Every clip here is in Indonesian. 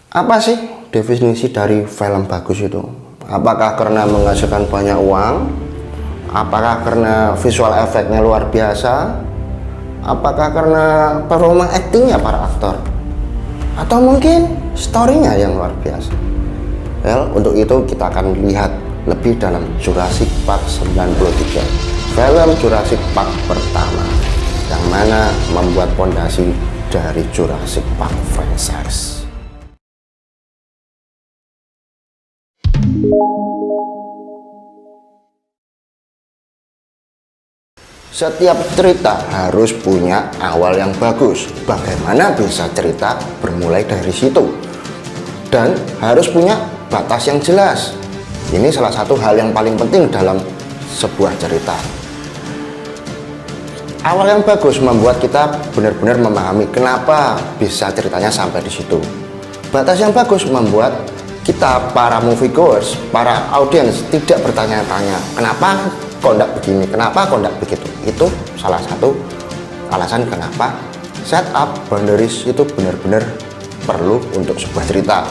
Apa sih definisi dari film bagus itu? Apakah karena menghasilkan banyak uang? Apakah karena visual efeknya luar biasa? Apakah karena performa aktingnya para aktor? Atau mungkin storynya yang luar biasa? Well, untuk itu kita akan lihat lebih dalam Jurassic Park 93, film Jurassic Park pertama, yang mana membuat fondasi dari Jurassic Park franchise. Setiap cerita harus punya awal yang bagus. Bagaimana bisa cerita bermulai dari situ? Dan harus punya batas yang jelas. Ini salah satu hal yang paling penting dalam sebuah cerita. Awal yang bagus membuat kita benar-benar memahami kenapa bisa ceritanya sampai di situ. Batas yang bagus membuat kita, para moviegoers, para audiens, tidak bertanya-tanya kenapa kok enggak begini, kenapa kok enggak begitu. Itu salah satu alasan kenapa setup boundaries itu benar-benar perlu untuk sebuah cerita.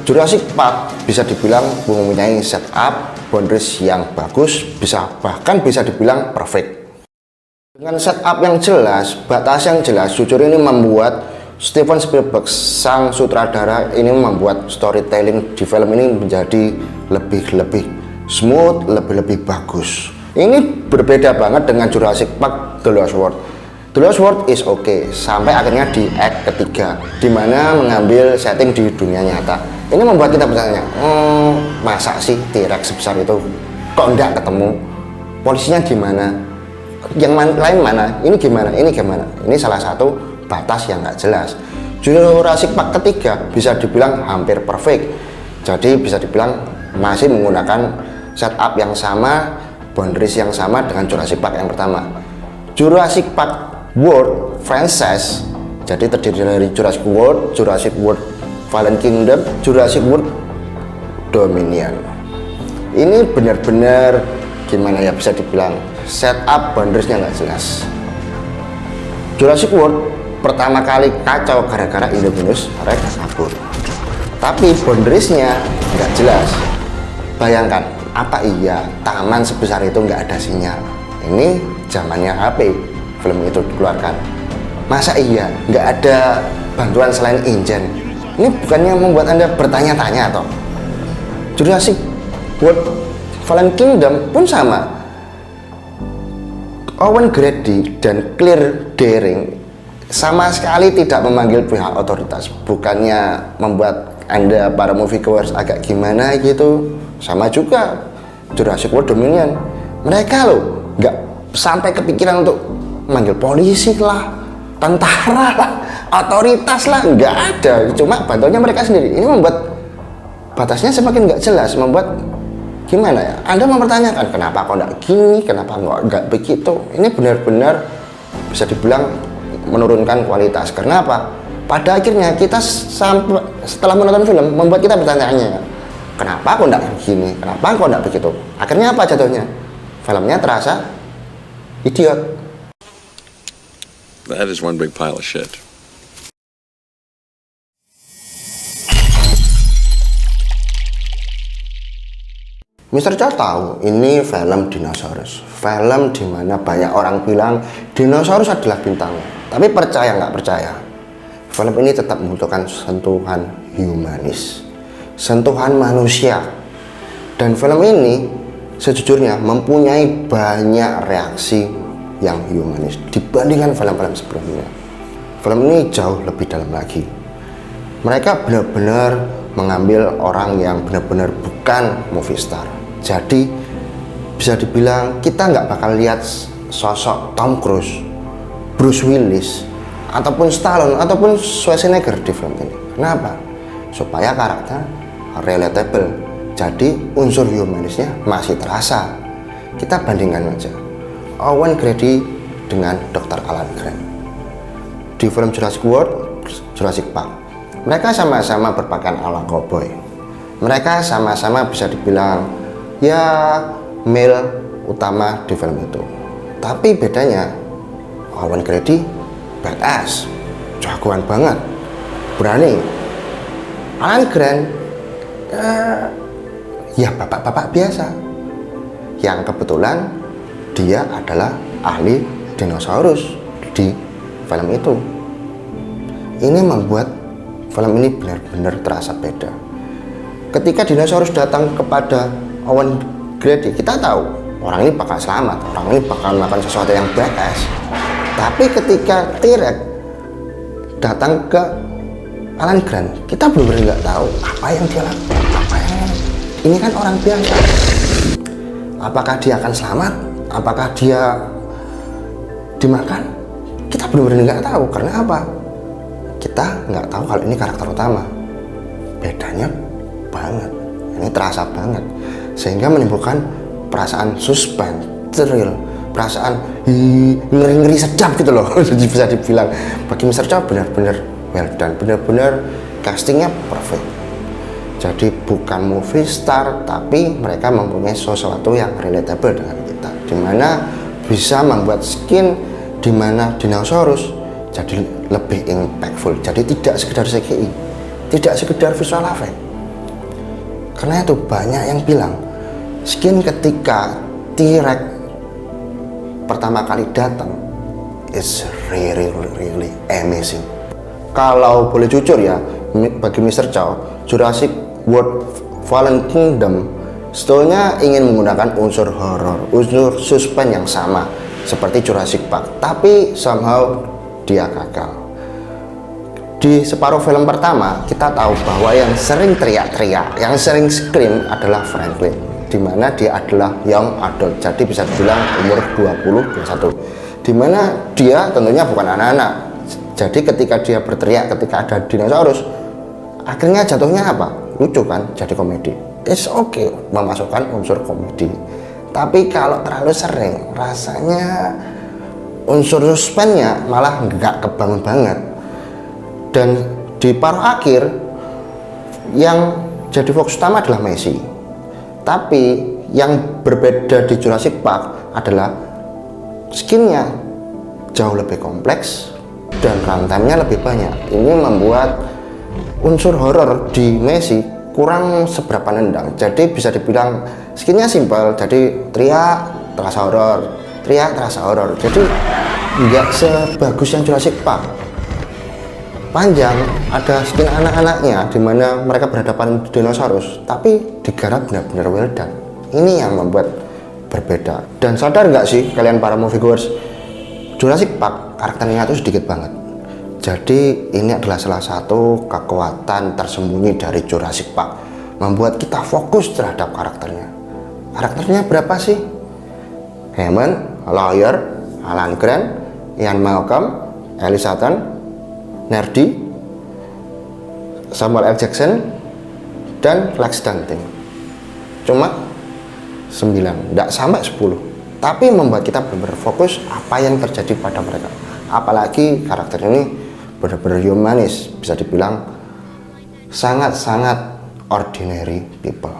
Jurassic Park bisa dibilang mempunyai setup boundaries yang bagus, bahkan bisa dibilang perfect. Dengan setup yang jelas, batas yang jelas, jujur ini membuat Steven Spielberg, sang sutradara, ini membuat storytelling di film ini menjadi lebih smooth, lebih bagus. Ini berbeda banget dengan Jurassic Park The Lost World. The Lost World is okay, sampai akhirnya di act ketiga, dimana mengambil setting di dunia nyata. Ini membuat kita bertanya, masa sih T-Rex sebesar itu kok enggak ketemu? Polisinya gimana? Yang lain mana? Ini gimana? Ini gimana? Ini salah satu batas yang nggak jelas. Jurassic Park ketiga bisa dibilang hampir perfect. Jadi bisa dibilang masih menggunakan setup yang sama, boundaries yang sama dengan Jurassic Park yang pertama. Jurassic Park World franchise jadi terdiri dari Jurassic World Fallen Kingdom, Jurassic World Dominion. Ini benar-benar gimana ya, bisa dibilang setup boundariesnya nggak jelas. Jurassic World pertama kali kacau gara-gara Indominus Rex kabur, tapi boundariesnya nggak jelas. Bayangkan, apa iya taman sebesar itu nggak ada sinyal? Ini zamannya HP film itu dikeluarkan. Masa iya nggak ada bantuan selain InGen? Ini bukannya membuat Anda bertanya-tanya toh? Jurassic World Fallen Kingdom pun sama. Owen Grady dan Claire Dearing sama sekali tidak memanggil pihak otoritas. Bukannya membuat Anda para moviegoers agak gimana gitu. Sama juga Jurassic World Dominion, mereka loh nggak sampai kepikiran untuk manggil polisi lah, tentara lah, otoritas lah, nggak ada. Cuma bantuannya mereka sendiri. Ini membuat batasnya semakin nggak jelas, membuat gimana ya, Anda mempertanyakan kenapa kok nggak gini, kenapa nggak begitu. Ini benar-benar bisa dibilang menurunkan kualitas. Karena apa? Pada akhirnya kita sampai setelah menonton film membuat kita bertanya-tanya, kenapa kok nggak begini, kenapa kok nggak begitu. Akhirnya apa jatuhnya? Filmnya terasa idiot. That is one big pile of shit. Mr. Chow tahu ini film dinosaurus, film dimana banyak orang bilang dinosaurus adalah bintangnya. Tapi percaya nggak percaya, film ini tetap membutuhkan sentuhan humanis, sentuhan manusia. Dan film ini sejujurnya mempunyai banyak reaksi yang humanis dibandingkan film-film sebelumnya. Film ini jauh lebih dalam lagi. Mereka benar-benar mengambil orang yang benar-benar bukan movie star. Jadi bisa dibilang kita nggak bakal lihat sosok Tom Cruise, Bruce Willis, ataupun Stallone, ataupun Schwarzenegger di film ini. Kenapa? Supaya karakter relatable. Jadi unsur humanisnya masih terasa. Kita bandingkan aja Owen Grady dengan Dr. Alan Grant di film Jurassic World, Jurassic Park. Mereka sama-sama berpakaian ala cowboy. Mereka sama-sama bisa dibilang ya male utama di film itu. Tapi bedanya Owen Grady badass, jagoan banget, berani, Alan Grant ya bapak-bapak biasa yang kebetulan dia adalah ahli dinosaurus di film itu. Ini membuat film ini benar-benar terasa beda. Ketika dinosaurus datang kepada Owen Grady, kita tahu orang ini bakal selamat, orang ini bakal melakukan sesuatu yang badass. Tapi ketika T-Rex datang ke Alan Grant, kita benar-benar nggak tahu apa yang dia lakukan, ini kan orang biasa. Apakah dia akan selamat? Apakah dia dimakan? Kita benar-benar nggak tahu. Karena apa? Kita nggak tahu kalau ini karakter utama. Bedanya banget, ini terasa banget, sehingga menimbulkan perasaan suspense, thrill, perasaan ngeri-ngeri sedap gitu loh. Bisa dibilang bagi Mr. Chow benar-benar well done, benar-benar castingnya perfect. Jadi bukan movie star, tapi mereka mempunyai sesuatu yang relatable dengan kita, dimana bisa membuat skin dimana dinosaurus jadi lebih impactful. Jadi tidak sekedar CGI, tidak sekedar visual effect. Karena itu banyak yang bilang skin ketika T-Rex pertama kali datang is really amazing. Kalau boleh jujur ya, bagi Mr. Chow, Jurassic World Fallen Kingdom sebetulnya ingin menggunakan unsur horor, unsur suspense yang sama seperti Jurassic Park, tapi somehow dia gagal. Di separuh film pertama kita tahu bahwa yang sering teriak-teriak, yang sering scream adalah Franklin, dimana dia adalah young adult, jadi bisa dibilang umur 20-21, dimana dia tentunya bukan anak-anak. Jadi ketika dia berteriak ketika ada dinosaurus, akhirnya jatuhnya apa? Lucu kan? Jadi komedi. It's okay memasukkan unsur komedi, tapi kalau terlalu sering rasanya unsur suspense-nya malah nggak kebangun banget. Dan di paruh akhir yang jadi fokus utama adalah Messi, tapi yang berbeda di Jurassic Park adalah skinnya jauh lebih kompleks dan runtime-nya lebih banyak. Ini membuat unsur horor di Messi kurang seberapa nendang. Jadi bisa dibilang skinnya simpel, jadi teriak terasa horor, teriak terasa horor. Jadi nggak sebagus yang Jurassic Park. Panjang, ada skin anak-anaknya di mana mereka berhadapan dinosaurus, tapi digarap benar-benar well done. Ini yang membuat berbeda. Dan sadar nggak sih kalian para moviegoers, Jurassic Park karakternya itu sedikit banget. Jadi ini adalah salah satu kekuatan tersembunyi dari Jurassic Park, membuat kita fokus terhadap karakternya. Karakternya berapa sih? Hammond, Lawyer, Alan Grant, Ian Malcolm, Ellie Sattler, Nerdy, Samuel L. Jackson, dan Lex Dante. Cuma 9, tidak sampai 10, tapi membuat kita benar-benar fokus apa yang terjadi pada mereka. Apalagi karakter ini benar-benar humanis, bisa dibilang sangat-sangat ordinary people.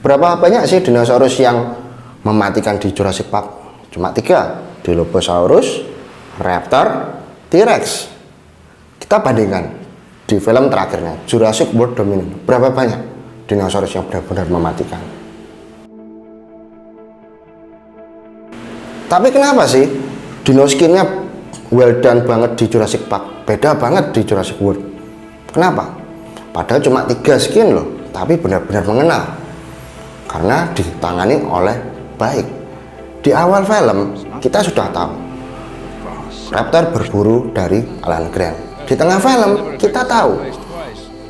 Berapa banyak sih dinosaurus yang mematikan di Jurassic Park? Cuma 3, Dilophosaurus, Raptor, T-Rex. Kita bandingkan di film terakhirnya, Jurassic World Dominion, berapa banyak dinosaurus yang benar-benar mematikan? Tapi kenapa sih dino skinnya well done banget di Jurassic Park, beda banget di Jurassic World? Kenapa? Padahal cuma 3 skin loh, tapi benar-benar mengenal karena ditangani oleh baik. Di awal film kita sudah tahu Raptor berburu dari Alan Grant. Di tengah film kita tahu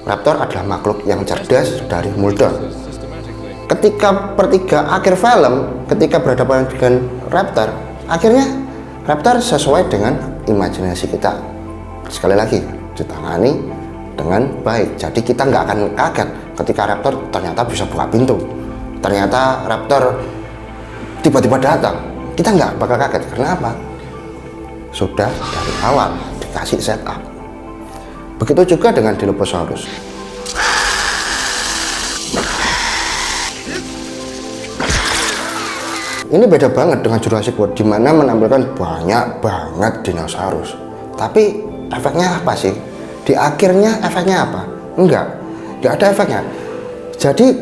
Raptor adalah makhluk yang cerdas dari Mulder. Ketika akhir film, ketika berhadapan dengan Raptor, akhirnya Raptor sesuai dengan imajinasi kita. Sekali lagi ditangani dengan baik, jadi kita nggak akan kaget ketika Raptor ternyata bisa buka pintu, ternyata Raptor tiba-tiba datang. Kita nggak bakal kaget. Karena apa? Sudah dari awal dikasih setup. Begitu juga dengan Dilophosaurus. ini beda banget dengan Jurassic World, dimana menampilkan banyak banget dinosaurus. Tapi efeknya apa sih? Di akhirnya efeknya apa? Enggak ada efeknya. Jadi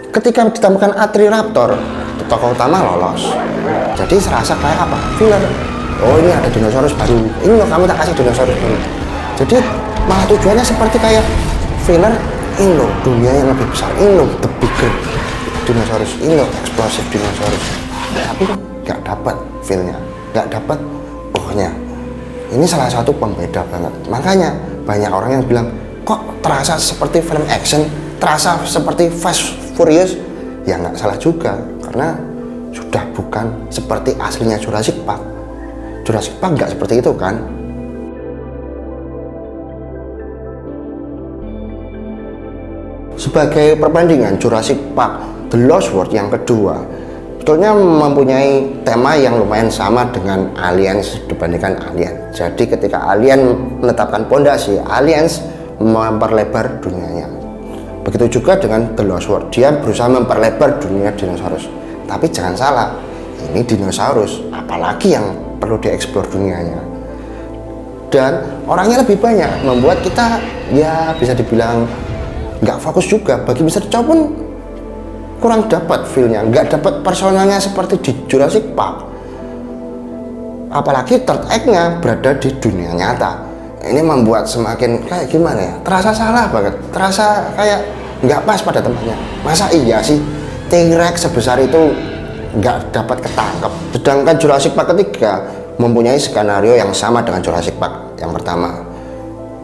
ketika ditampilkan Atriraptor, tokoh utama lolos. Jadi serasa kayak apa? Filler. Oh, ini ada dinosaurus baru. Ini loh, kamu tak kasih dinosaurus baru. Jadi malah tujuannya seperti kayak filler. Ini loh dunia yang lebih besar. Ini loh the bigger dinosaurus. Ini loh explosive dinosaurus. Tapi nggak dapat feel-nya, nggak dapat ohnya. Ini salah satu pembeda banget. Makanya banyak orang yang bilang, kok terasa seperti film action, terasa seperti Fast Furious. Ya nggak salah juga, karena sudah bukan seperti aslinya Jurassic Park. Jurassic Park nggak seperti itu kan. Sebagai perbandingan, Jurassic Park The Lost World yang kedua sebetulnya mempunyai tema yang lumayan sama dengan Aliens dibandingkan Alien. Jadi ketika Alien menetapkan pondasi, Aliens memperlebar dunianya. Begitu juga dengan The Lost World, dia berusaha memperlebar dunia dinosaurus. Tapi jangan salah, ini dinosaurus, apalagi yang perlu dieksplor dunianya. Dan orangnya lebih banyak, membuat kita ya bisa dibilang nggak fokus juga. Bagi Mr. Chow pun kurang dapat feel-nya, nggak dapat personalnya seperti di Jurassic Park. Apalagi third act-nya berada di dunia nyata. Ini membuat semakin kayak gimana ya, terasa salah banget, terasa kayak nggak pas pada tempatnya. Masa iya sih T-Rex sebesar itu nggak dapat ketangkep? Sedangkan Jurassic Park ketiga mempunyai skenario yang sama dengan Jurassic Park yang pertama.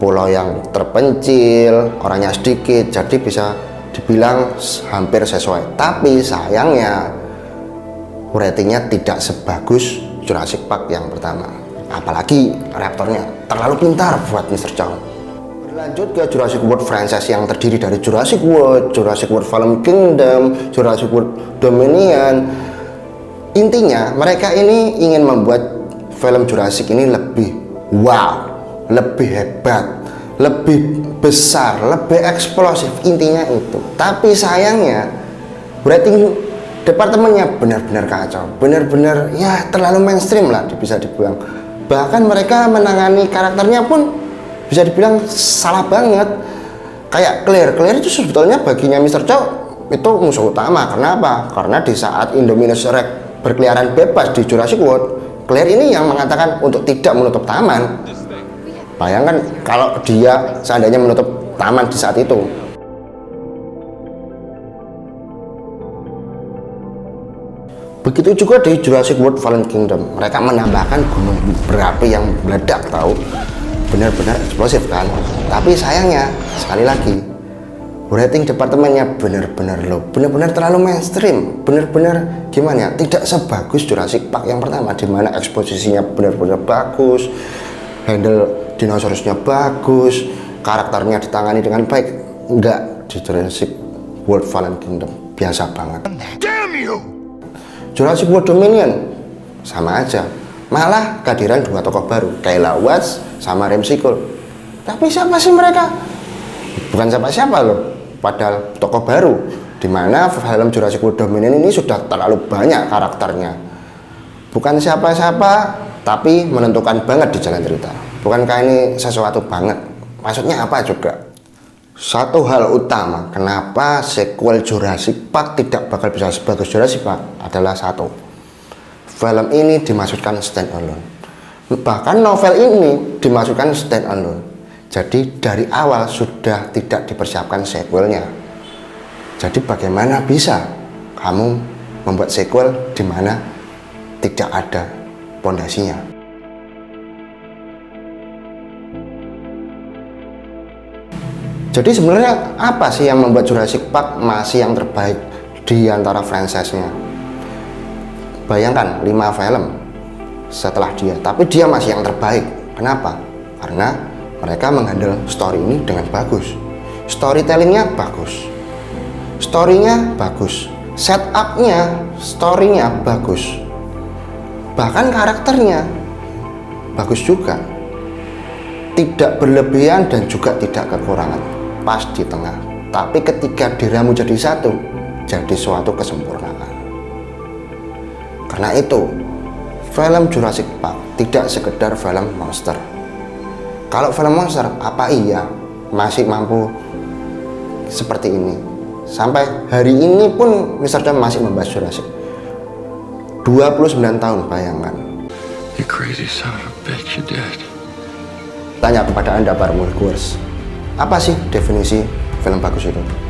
Pulau yang terpencil, orangnya sedikit, jadi bisa dibilang hampir sesuai. Tapi sayangnya ratingnya tidak sebagus Jurassic Park yang pertama. Apalagi raptornya terlalu pintar buat Mr. Chow. Berlanjut ke Jurassic World franchise yang terdiri dari Jurassic World, Jurassic World Fallen Kingdom, Jurassic World Dominion. Intinya mereka ini ingin membuat film Jurassic ini lebih wow, lebih hebat, lebih besar, lebih eksplosif, intinya itu. Tapi sayangnya rating departemennya benar-benar kacau, benar-benar ya terlalu mainstream lah bisa dibilang. Bahkan mereka menangani karakternya pun bisa dibilang salah banget. Kayak Claire itu sebetulnya baginya Mr. Chow itu musuh utama. Kenapa? Karena di saat Indominus Rex berkeliaran bebas di Jurassic World, Claire ini yang mengatakan untuk tidak menutup taman. Bayangkan kalau dia seandainya menutup taman di saat itu. Begitu juga di Jurassic World Fallen Kingdom, mereka menambahkan gunung berapi yang meledak, tahu, benar-benar eksplosif kan. Tapi sayangnya sekali lagi rating departemennya benar-benar low, benar-benar terlalu mainstream, benar-benar gimana ya, tidak sebagus Jurassic Park yang pertama, dimana eksposisinya benar-benar bagus, handle dinosaurusnya bagus, karakternya ditangani dengan baik. Enggak, di Jurassic World Fallen Kingdom biasa banget. Damn you! Jurassic World Dominion sama aja, malah kehadiran dua tokoh baru, Kayla Watts sama Ramsey Cole. Tapi siapa sih mereka? Bukan siapa-siapa loh, padahal tokoh baru, dimana film Jurassic World Dominion ini sudah terlalu banyak karakternya. Bukan siapa-siapa, tapi menentukan banget di jalan cerita. Bukankah ini sesuatu banget? Maksudnya apa juga? Satu hal utama kenapa sequel Jurassic Park tidak bakal bisa sebagus Jurassic Park adalah satu, film ini dimaksudkan stand alone. Bahkan novel ini dimaksudkan stand alone. Jadi dari awal sudah tidak dipersiapkan sequelnya. Jadi bagaimana bisa kamu membuat sequel di mana tidak ada pondasinya? Jadi sebenarnya apa sih yang membuat Jurassic Park masih yang terbaik di antara franchise-nya? Bayangkan 5 film setelah dia, tapi dia masih yang terbaik. Kenapa? Karena mereka menghandle story ini dengan bagus. Storytellingnya bagus, story-nya bagus, setup-nya, story-nya bagus, bahkan karakternya bagus juga. Tidak berlebihan dan juga tidak kekurangan, pas di tengah. Tapi ketika diramu jadi satu, jadi suatu kesempurnaan. Karena itu, film Jurassic Park tidak sekedar film monster. Kalau film monster, apa iya masih mampu seperti ini? Sampai hari ini pun Mr. Tom masih membahas Jurassic. 29 tahun, bayangkan. You crazy son of a bitch, you dead. Tanya kepada Anda para moviegoers, apa sih definisi film bagus itu?